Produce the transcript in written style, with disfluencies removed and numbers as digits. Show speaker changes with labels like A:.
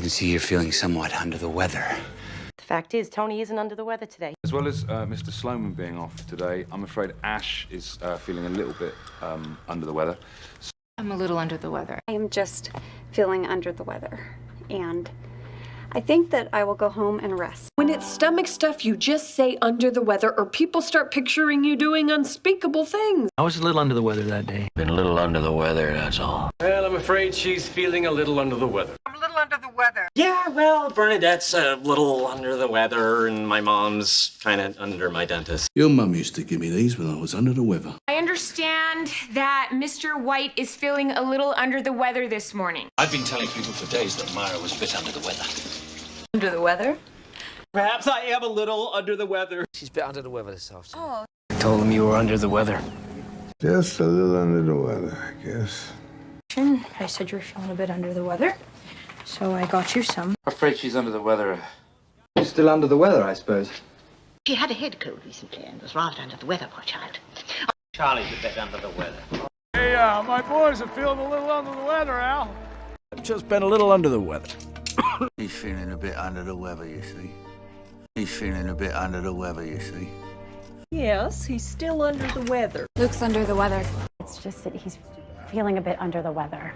A: can see you're feeling somewhat under the weather.
B: The fact is, Tony isn't under the weather today.
C: As well as Mr. Sloman being off today, I'm afraid Ash is feeling a little bit under the weather.
D: I'm a little under the weather.
E: I am just feeling under the weather, and I think that I will go home and rest.
F: When it's stomach stuff, you just say under the weather, or people start picturing you doing unspeakable things.
G: I was a little under the weather that day.
H: Been a little under the weather, that's all.
I: Well, I'm afraid she's feeling a little under the weather.
J: I'm a little under the weather.
K: Yeah, well, Bernadette's a little under the weather, and my mom's kind of under my dentist.
L: Your mum used to give me these when I was under the weather.
D: I understand that Mr. White is feeling a little under the weather this morning.
H: I've been telling people for days that Myra was a bit under the weather.
F: Under the weather?
I: Perhaps I am a little under the weather.
G: She's a bit under the weather this afternoon.
J: Oh.
G: I told him you were under the weather.
L: Just a little under the weather, I guess.
M: I said you were feeling a bit under the weather, so I got you some.
A: I'm afraid she's under the weather.
G: She's still under the weather, I suppose.
J: She had a head cold recently and was rather under the weather, poor child.
K: Charlie's a bit under the weather.
I: Hey, my boys are feeling a little under the weather, Al.
G: I've just been a little under the weather.
L: He's feeling a bit under the weather, you see. He's feeling a bit under the weather, you see.
F: Yes, he's still under the weather.
D: Luke's under the weather.
E: It's just that he's feeling a bit under the weather.